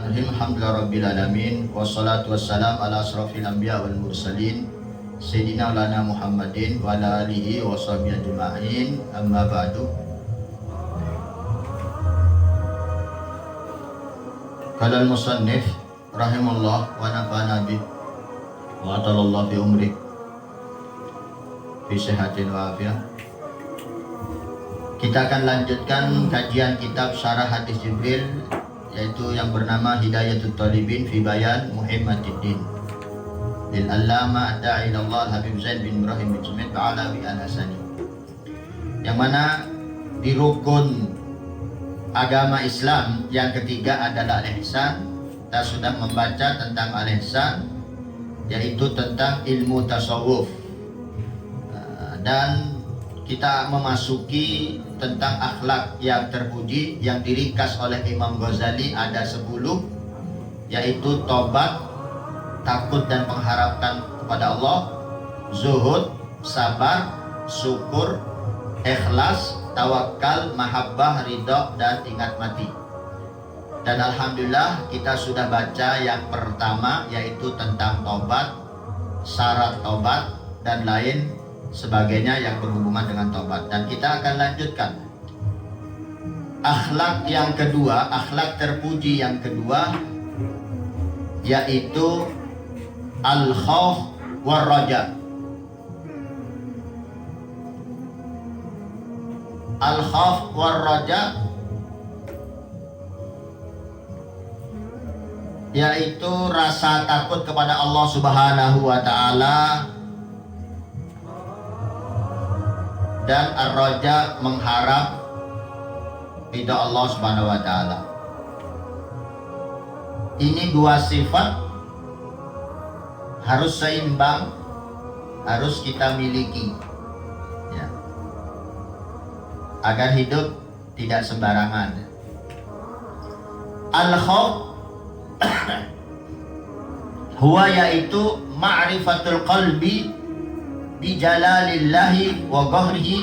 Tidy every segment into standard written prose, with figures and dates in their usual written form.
Bismillahirrahmanirrahim. Alhamdulillahirabbil alamin wassalatu wassalamu ala asrofil anbiya wal mursalin sayyidina lana Muhammadin wa ala alihi wa sahbihi ajma'in. Amma ba'du. Qala al-musannif rahimahullah wa nafa'ana bi wa atalallahu fi umri fi sihatin wa afiyah. Kita akan lanjutkan kajian kitab Syarah Hadis Jibril, yaitu yang bernama Hidayatul Talibin fi Bayan Muhammadiddin lil Allama Ad-Da'i ilallah Habib Zain bin Ibrahim bin Sumit Ba'alawi Al-Hasani, yang mana di rukun agama Islam yang ketiga adalah al-ihsan. Kita sudah membaca tentang al-ihsan, yaitu tentang ilmu tasawuf, dan kita memasuki tentang akhlak yang terpuji yang diringkas oleh Imam Ghazali ada 10, yaitu tobat, takut dan pengharapkan kepada Allah, zuhud, sabar, syukur, ikhlas, tawakal, mahabbah, ridha, dan ingat mati. Dan alhamdulillah kita sudah baca yang pertama, yaitu tentang tobat, syarat tobat, dan lain sebagainya yang berhubungan dengan tobat. Dan kita akan lanjutkan akhlak yang kedua, akhlak terpuji yang kedua, yaitu al-khauf war raja. Al-khauf war raja yaitu rasa takut kepada Allah Subhanahu wa ta'ala, dan ar-raja mengharap ridha Allah Subhanahu wa ta'ala. Ini dua sifat harus seimbang, harus kita miliki, ya, agar hidup tidak sembarangan. Al-khauf huwa yaitu ma'rifatul qalbi bi jalalillahi wa ghahrihi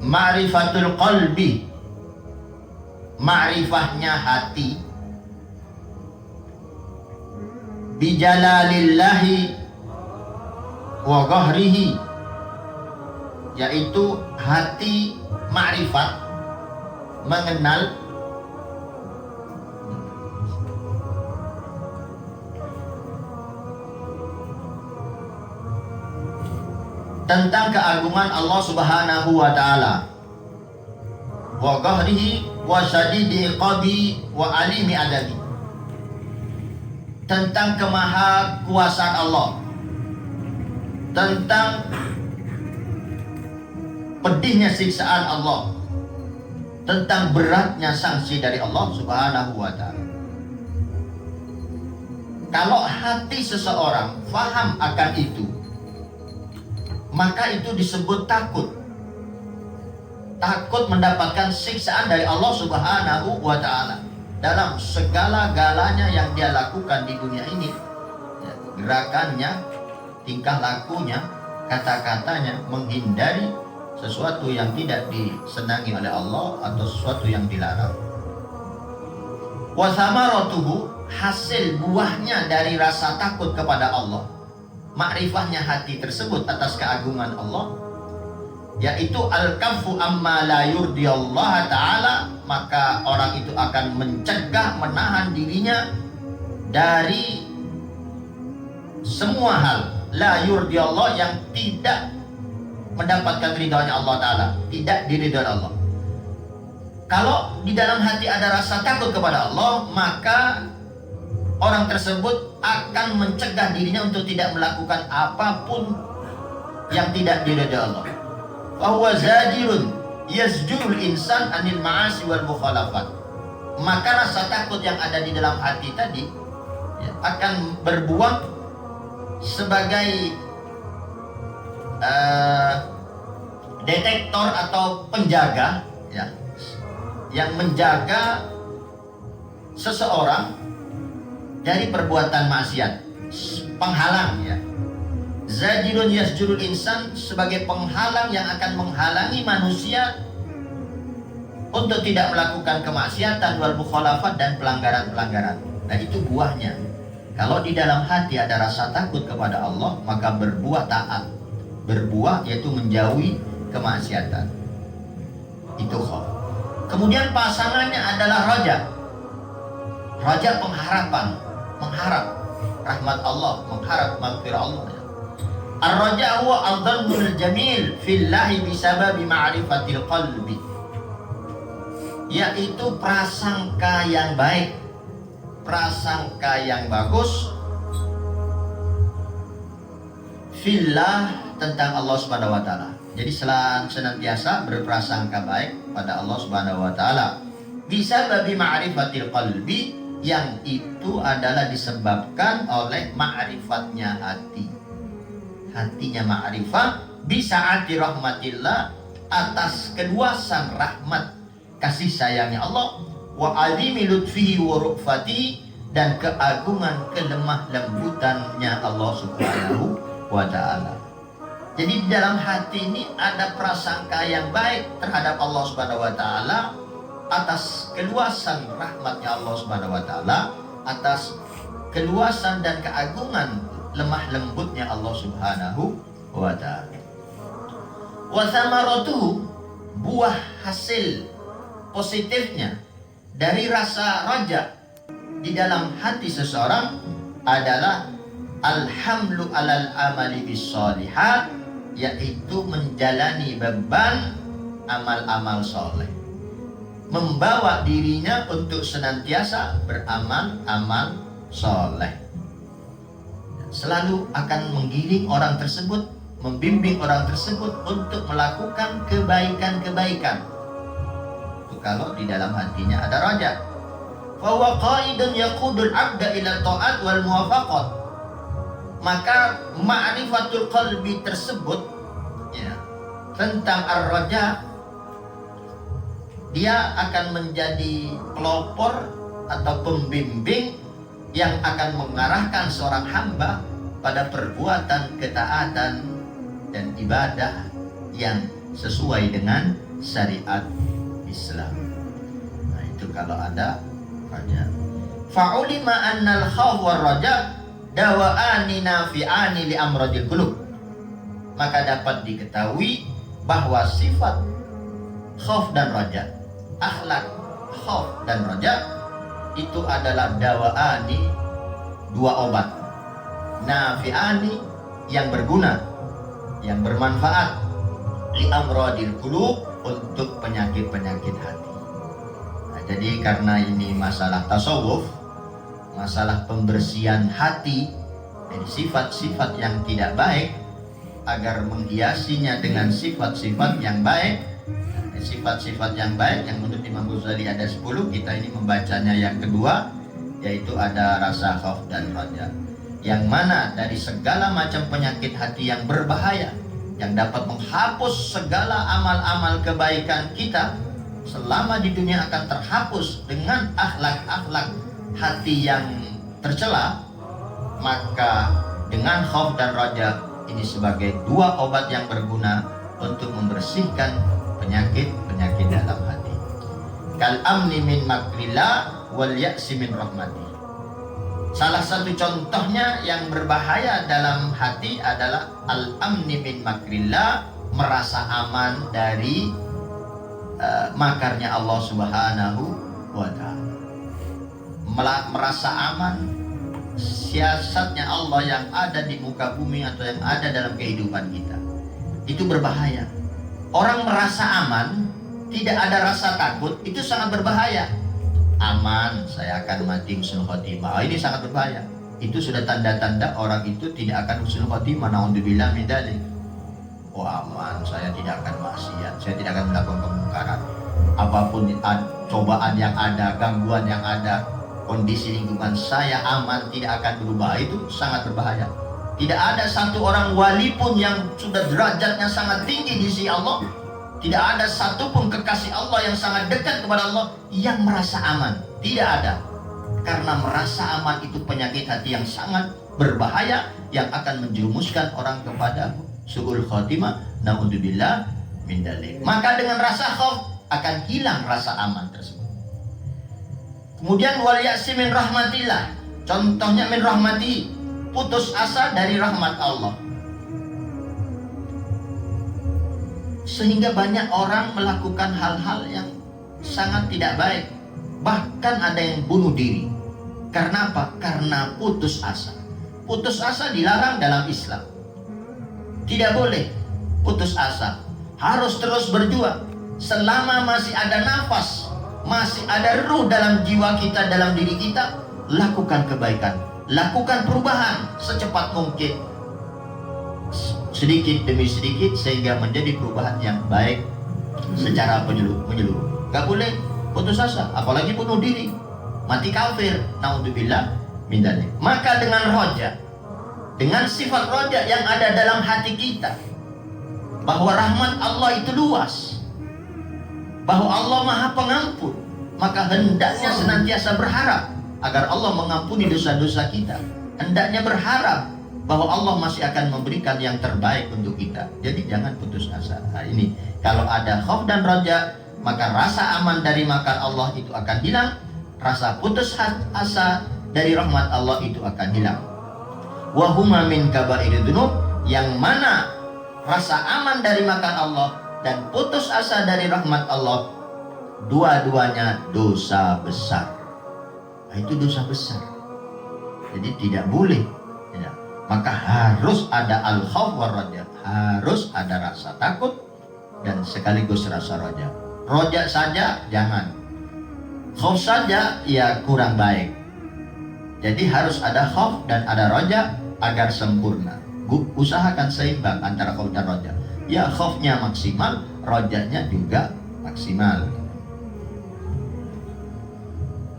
ma'rifatul qalbi, ma'rifahnya hati, bi jalalillahi wa ghahrihi, yaitu hati ma'rifat mengenal tentang keagungan Allah Subhanahu wa ta'ala, wa qahrihi wa syadidi iqabi wa alimi adabi, tentang kemahakuasaan Allah, tentang pedihnya siksaan Allah, tentang beratnya sanksi dari Allah Subhanahu wa ta'ala. Kalau hati seseorang faham akan itu, maka itu disebut takut. Takut mendapatkan siksaan dari Allah Subhanahu wa ta'ala dalam segala-galanya yang dia lakukan di dunia ini, ya, gerakannya, tingkah lakunya, kata-katanya, menghindari sesuatu yang tidak disenangi oleh Allah atau sesuatu yang dilarang. Wa thamaratuhu, hasil buahnya dari rasa takut kepada Allah, makrifahnya hati tersebut atas keagungan Allah, yaitu al-kafu amma la yurdi Allah ta'ala, maka orang itu akan mencegah, menahan dirinya dari semua hal la yurdi Allah yang tidak mendapatkan ridhonya Allah ta'ala, tidak diridhoi Allah. Kalau di dalam hati ada rasa takut kepada Allah, maka orang tersebut akan mencegah dirinya untuk tidak melakukan apapun yang tidak diridhoi Allah. Wa huwa zadirun yazjurul insan anil ma'asi wal mukhalafat. Maka rasa takut yang ada di dalam hati tadi, ya, akan berbuah sebagai detektor atau penjaga, ya, yang menjaga seseorang dari perbuatan maksiat, penghalang, ya. zajirun yasjurul insan, sebagai penghalang yang akan menghalangi manusia untuk tidak melakukan kemaksiatan wal mukhalafat dan pelanggaran-pelanggaran. Nah, itu buahnya. Kalau di dalam hati ada rasa takut kepada Allah, maka berbuah taat. Berbuah yaitu menjauhi kemaksiatan. Itu khauf. Kemudian pasangannya adalah raja. Raja pengharapan, mengharap rahmat Allah, mengharap maghfirah Allah. Ar-raja huwa adh-dhannul jamil fillahi bisababi ma'rifatil qalbi, yaitu prasangka yang baik, prasangka yang bagus fillah, tentang Allah Subhanahu wa taala. Jadi senantiasa berprasangka baik pada Allah Subhanahu wa taala. Bisababi ma'rifatil qalbi, yang itu adalah disebabkan oleh ma'rifatnya hati. Hatinya ma'rifah, bisaati rahmatillah, atas keluasan rahmat kasih sayangnya Allah, wa azimi lutfihi wa rufati, dan keagungan kelemah lembutannya Allah Subhanahu wa ta'ala. Jadi di dalam hati ini ada prasangka yang baik terhadap Allah Subhanahu wa ta'ala, atas keluasan rahmatnya Allah Subhanahu wa ta'ala, atas keluasan dan keagungan lemah lembutnya Allah Subhanahu wa ta'ala. Wa thamaratuhu, buah hasil positifnya dari rasa raja di dalam hati seseorang adalah alhamlu alal amali bis shalihat, yaitu menjalani beban amal-amal soleh, membawa dirinya untuk senantiasa beramal-amal soleh, selalu akan menggiring orang tersebut, membimbing orang tersebut untuk melakukan kebaikan-kebaikan. Itu kalau di dalam hatinya ada raja. Fa huwa qaidun yaqudul 'abda ila ta'at wal muwafaqat. Maka ma'rifatul qalbi tersebut, ya, tentang ar-raja, dia akan menjadi pelopor atau pembimbing yang akan mengarahkan seorang hamba pada perbuatan ketaatan dan ibadah yang sesuai dengan syariat Islam. Nah, itu kalau ada raja. Fa'ulima annal khawf war raja dawa'ani nafi'ani li amradil qulub. Maka dapat diketahui bahwa sifat khauf dan raja, akhlak khauf dan raja, itu adalah dawa'ani, dua obat. Nafi'ani, yang berguna, yang bermanfaat, li amradil qulub, untuk penyakit-penyakit hati. Nah, jadi karena ini masalah tasawuf, masalah pembersihan hati dari sifat-sifat yang tidak baik, agar menghiasinya dengan sifat-sifat yang baik. Sifat-sifat yang baik yang menurut Imam Ghazali ada 10, kita ini membacanya yang kedua, yaitu ada rasa khauf dan raja, yang mana dari segala macam penyakit hati yang berbahaya, yang dapat menghapus segala amal-amal kebaikan kita selama di dunia, akan terhapus dengan akhlak-akhlak hati yang tercela. Maka dengan khauf dan raja ini sebagai dua obat yang berguna untuk membersihkan penyakit-penyakit dalam hati. Kal amni min makrillah wal ya'si min rahmati. Salah satu contohnya yang berbahaya dalam hati adalah al-amni min makrillah, merasa aman dari makarnya Allah Subhanahu wa ta'ala. Merasa aman siasatnya Allah yang ada di muka bumi atau yang ada dalam kehidupan kita. Itu berbahaya. Orang merasa aman, tidak ada rasa takut, itu sangat berbahaya. Aman, saya akan mati husnul khotimah. Ini sangat berbahaya. Itu sudah tanda-tanda orang itu tidak akan husnul khotimah. Na'udzubillah min dzalik. Oh aman, saya tidak akan maksiat, saya tidak akan melakukan kemungkaran. Apapun cobaan yang ada, gangguan yang ada, kondisi lingkungan saya aman, tidak akan berubah. Itu sangat berbahaya. Tidak ada satu orang wali pun yang sudah derajatnya sangat tinggi di sisi Allah, tidak ada satupun kekasih Allah yang sangat dekat kepada Allah yang merasa aman. Tidak ada. Karena merasa aman itu penyakit hati yang sangat berbahaya yang akan menjerumuskan orang kepada su'ul khotimah, naudzubillah min dzalik. Maka dengan rasa khauf akan hilang rasa aman tersebut. Kemudian wal ya'si min rahmatillah, contohnya min rahmati, putus asa dari rahmat Allah. Sehingga banyak orang melakukan hal-hal yang sangat tidak baik. Bahkan ada yang bunuh diri. Karena apa? Karena putus asa. Putus asa dilarang dalam Islam. Tidak boleh putus asa. Harus terus berjuang. Selama masih ada nafas, masih ada ruh dalam jiwa kita, dalam diri kita, lakukan kebaikan, lakukan perubahan secepat mungkin, sedikit demi sedikit, sehingga menjadi perubahan yang baik secara menyeluruh. Gak boleh putus asa, apalagi bunuh diri, mati kafir, naudzubillah min dzalik. Maka dengan roja, dengan sifat roja yang ada dalam hati kita, bahwa rahmat Allah itu luas, bahwa Allah Maha Pengampun, maka hendaknya senantiasa berharap agar Allah mengampuni dosa-dosa kita. Hendaknya berharap bahwa Allah masih akan memberikan yang terbaik untuk kita. Jadi jangan putus asa. Nah ini, kalau ada khauf dan roja, maka rasa aman dari makar Allah itu akan hilang. Rasa putus asa dari rahmat Allah itu akan hilang. Wa huma min kaba'irid dzunub, yang mana rasa aman dari makar Allah dan putus asa dari rahmat Allah, dua-duanya dosa besar. Nah, itu dosa besar. Jadi tidak boleh ya. Maka harus ada al-khauf war raja, harus ada rasa takut dan sekaligus rasa roja. Roja saja jangan, khauf saja ya kurang baik. Jadi harus ada khauf dan ada roja agar sempurna. Usahakan seimbang antara khauf dan roja. Ya khaufnya maksimal, rojanya juga maksimal.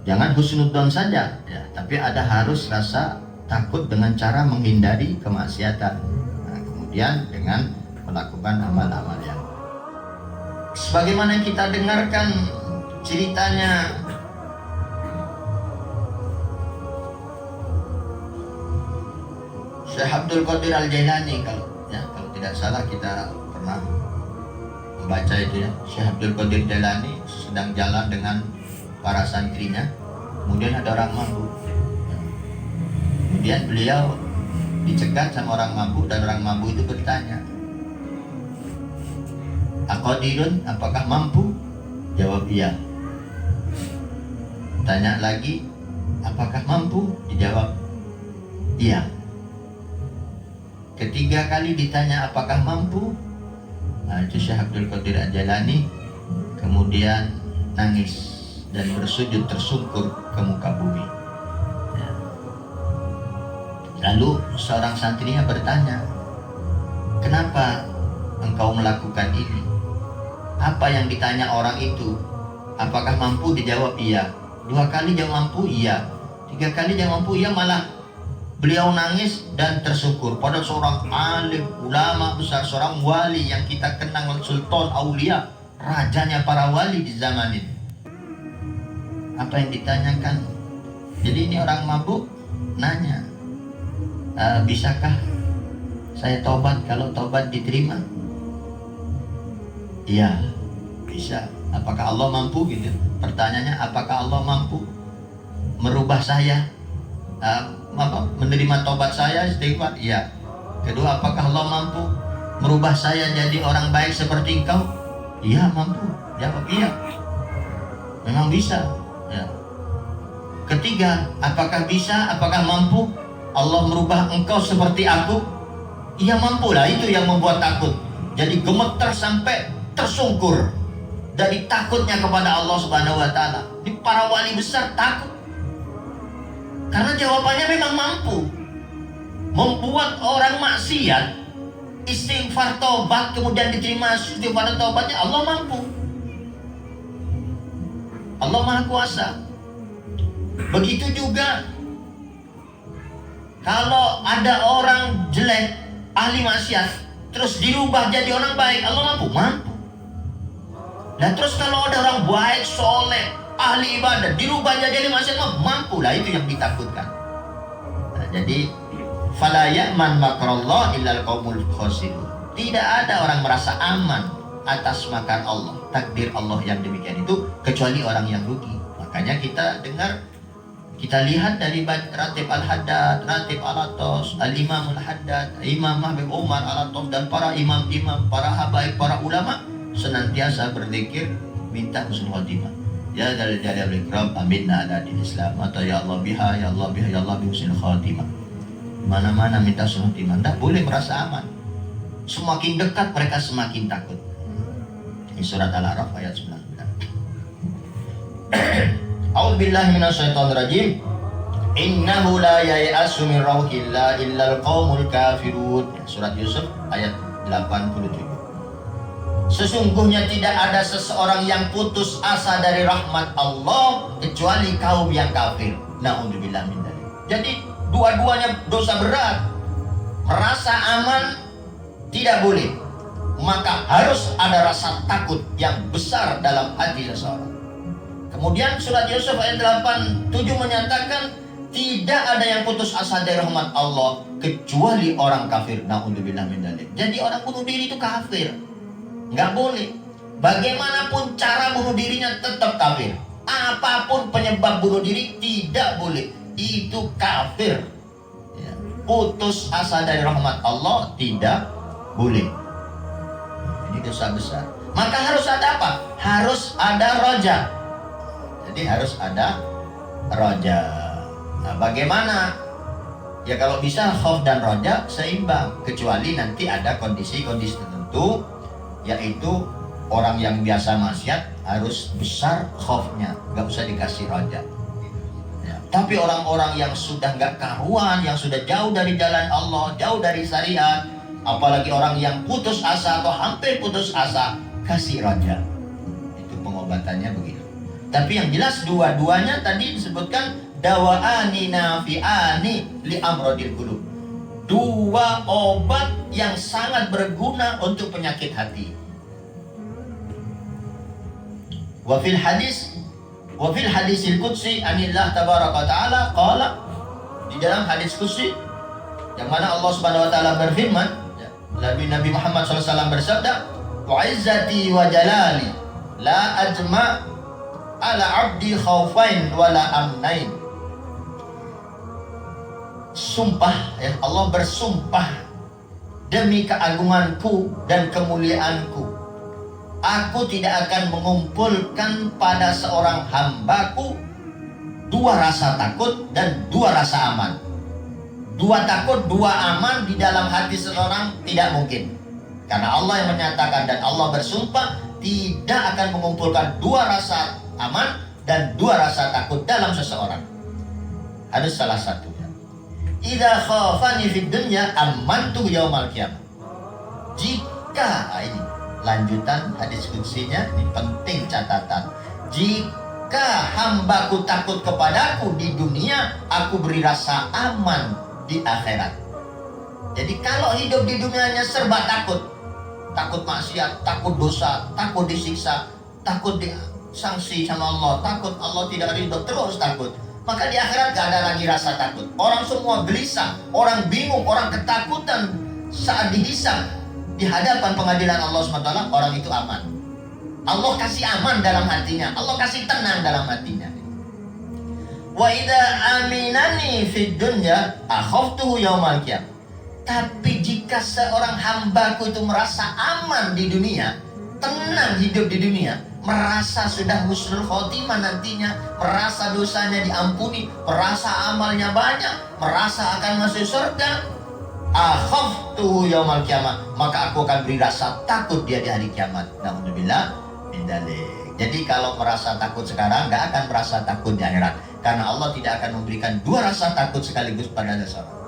Jangan husnudzon saja ya, tapi ada harus rasa takut dengan cara menghindari kemaksiatan. Nah, kemudian dengan melakukan amal-amal yang sebagaimana kita dengarkan ceritanya Syekh Abdul Qadir Al-Jailani, kalau tidak salah kita pernah membaca itu ya. Syekh Abdul Qadir Jailani sedang jalan dengan para santrinya, kemudian ada orang mabuk. Kemudian beliau dicegat sama orang mabuk, dan orang mabuk itu bertanya, "Aqadirun, apakah mampu?" Jawab iya. Tanya lagi, "Apakah mampu?" Dijawab iya. Ketiga kali ditanya apakah mampu, nah, itu Syekh Abdul Qadir Al-Jailani kemudian nangis dan bersujud tersungkur ke muka bumi. Lalu seorang santrinya bertanya, "Kenapa engkau melakukan ini?" Apa yang ditanya orang itu? Apakah mampu? Dijawab iya. 2 kali jawab mampu, iya. 3 kali jawab mampu, iya, malah beliau nangis dan tersungkur. Pada seorang alim, ulama besar, seorang wali yang kita kenal, sultan aulia, rajanya para wali di zaman ini. Apa yang ditanyakan? Jadi ini orang mabuk nanya, "Bisakah saya tobat? Kalau tobat diterima?" Iya, bisa. Apakah Allah mampu gitu? Pertanyaannya, apakah Allah mampu merubah saya? Menerima tobat saya, istighfar? Iya. Kedua, apakah Allah mampu merubah saya jadi orang baik seperti engkau? Iya, mampu. Jawab iya. Memang bisa. Ya. Ketiga, apakah bisa, apakah mampu Allah merubah engkau seperti aku? Iya, mampu. Lah itu yang membuat takut. Jadi gemeter sampai tersungkur dari takutnya kepada Allah Subhanahu wa taala. Di para wali besar takut. Karena jawabannya memang mampu membuat orang maksiat istighfar tobat, kemudian diterima istighfar tobatnya. Allah mampu. Allah Maha Kuasa. Begitu juga kalau ada orang jelek, ahli maksiat, terus dirubah jadi orang baik, Allah mampu? Mampu. Nah terus kalau ada orang baik, soleh, ahli ibadah, dirubah jadi ahli maksiat, mampu. Lah itu yang ditakutkan. Nah, jadi Fala ya'man makrallah illal qaumul khasirun. Tidak ada orang merasa aman atas makar Allah, takdir Allah yang demikian itu, kecuali orang yang rugi. Makanya kita dengar, kita lihat dari Ratib Al-Haddad, Ratib Al-Atos, Al-Imam Al-Haddad, Imam Habib Umar Al-Atos, dan para imam-imam, para habaib, para ulama senantiasa berzikir minta husnul khotimah. Ya Dzal Jalali wal Ikram, aminna ala din Islam, atau ya Allah biha, ya Allah biha, ya Allah bi husnul khotimah. Mana-mana minta husnul khotimah, tidak boleh merasa aman. Semakin dekat mereka semakin takut. Ini surat Al-A'raf ayat 9. A'udzubillahi minasyaitonir rajim. Innahu la yai'asu min rauhillah illal qaumul kafirun. Surat Yusuf ayat 87. Sesungguhnya tidak ada seseorang yang putus asa dari rahmat Allah kecuali kaum yang kafir. Na'udzubillah min dzalik. Jadi dua-duanya dosa berat. Merasa aman tidak boleh, maka harus ada rasa takut yang besar dalam hati seseorang. Kemudian surat Yusuf ayat 87 menyatakan tidak ada yang putus asa dari rahmat Allah kecuali orang kafir. Na'udzubillah min dzalik. Jadi orang bunuh diri itu kafir, nggak boleh. Bagaimanapun cara bunuh dirinya tetap kafir. Apapun penyebab bunuh diri tidak boleh, itu kafir. Ya. Putus asa dari rahmat Allah tidak boleh. Ini dosa besar. Maka harus ada apa? Harus ada roja. Jadi harus ada roja. Nah, bagaimana? Ya kalau bisa khauf dan roja seimbang. Kecuali nanti ada kondisi-kondisi tertentu, yaitu orang yang biasa maksiat harus besar khaufnya, nggak usah dikasih roja. Ya. Tapi orang-orang yang sudah nggak karuan, yang sudah jauh dari jalan Allah, jauh dari syariat, apalagi orang yang putus asa atau hampir putus asa, kasih roja. Itu pengobatannya begitu. Tapi yang jelas dua-duanya tadi disebutkan dawaani nafi'ani li amrodil qulub. Dua obat yang sangat berguna untuk penyakit hati. Wa fil hadisil qudsi anillah tabaraka ta'ala qala, di dalam hadis qudsi yang mana Allah Subhanahu wa taala berfirman, Nabi Muhammad SAW bersabda, wa izzati wa jalali la ajma' ala abdi khaufain wa la amnain. Sumpah, ya Allah bersumpah, demi keagunganku dan kemuliaanku, aku tidak akan mengumpulkan pada seorang hambaku dua rasa takut dan dua rasa aman. Dua takut, dua aman di dalam hati seseorang tidak mungkin. Karena Allah yang menyatakan dan Allah bersumpah tidak akan mengumpulkan dua rasa aman dan dua rasa takut dalam seseorang. Ada salah satunya. Idza khafani fid dunya amantu yaumal qiyamah. Jika, ini lanjutan hadis qudsinya, ini penting catatan. Jika hambaku takut kepadaku di dunia, aku beri rasa aman di akhirat. Jadi kalau hidup di dunianya serba takut, takut maksiat, takut dosa, takut disiksa, takut disanksi sama Allah, takut Allah tidak ridho, terus takut, maka di akhirat gak ada lagi rasa takut. Orang semua gelisah, orang bingung, orang ketakutan saat dihisab di hadapan pengadilan Allah SWT. Orang itu aman. Allah kasih aman dalam hatinya, Allah kasih tenang dalam hatinya. Wa idza aminani fid dunya akhaftuhu yaumal qiyamah. Tapi jika seorang hambaku itu merasa aman di dunia, tenang hidup di dunia, merasa sudah husnul khotimah nantinya, merasa dosanya diampuni, merasa amalnya banyak, merasa akan masuk surga, akhaftuhu yaumal qiyamah, maka aku akan beri rasa takut dia di hari kiamat. Alhamdulillah min dzalik. Jadi kalau merasa takut sekarang, gak akan merasa takut di akhirat. Karena Allah tidak akan memberikan dua rasa takut sekaligus pada seseorang.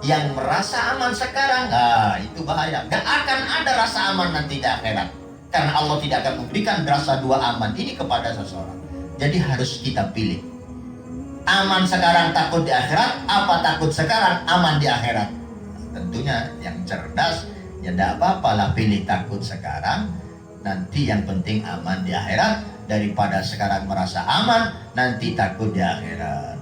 Yang merasa aman sekarang, nah itu bahaya. Gak akan ada rasa aman nanti di akhirat. Karena Allah tidak akan memberikan rasa dua aman ini kepada seseorang. Jadi harus kita pilih. Aman sekarang, takut di akhirat, apa takut sekarang, aman di akhirat. Tentunya yang cerdas, ya tidak apa-apalah pilih takut sekarang. Nanti yang penting aman di akhirat, daripada sekarang merasa aman nanti takut di akhirat.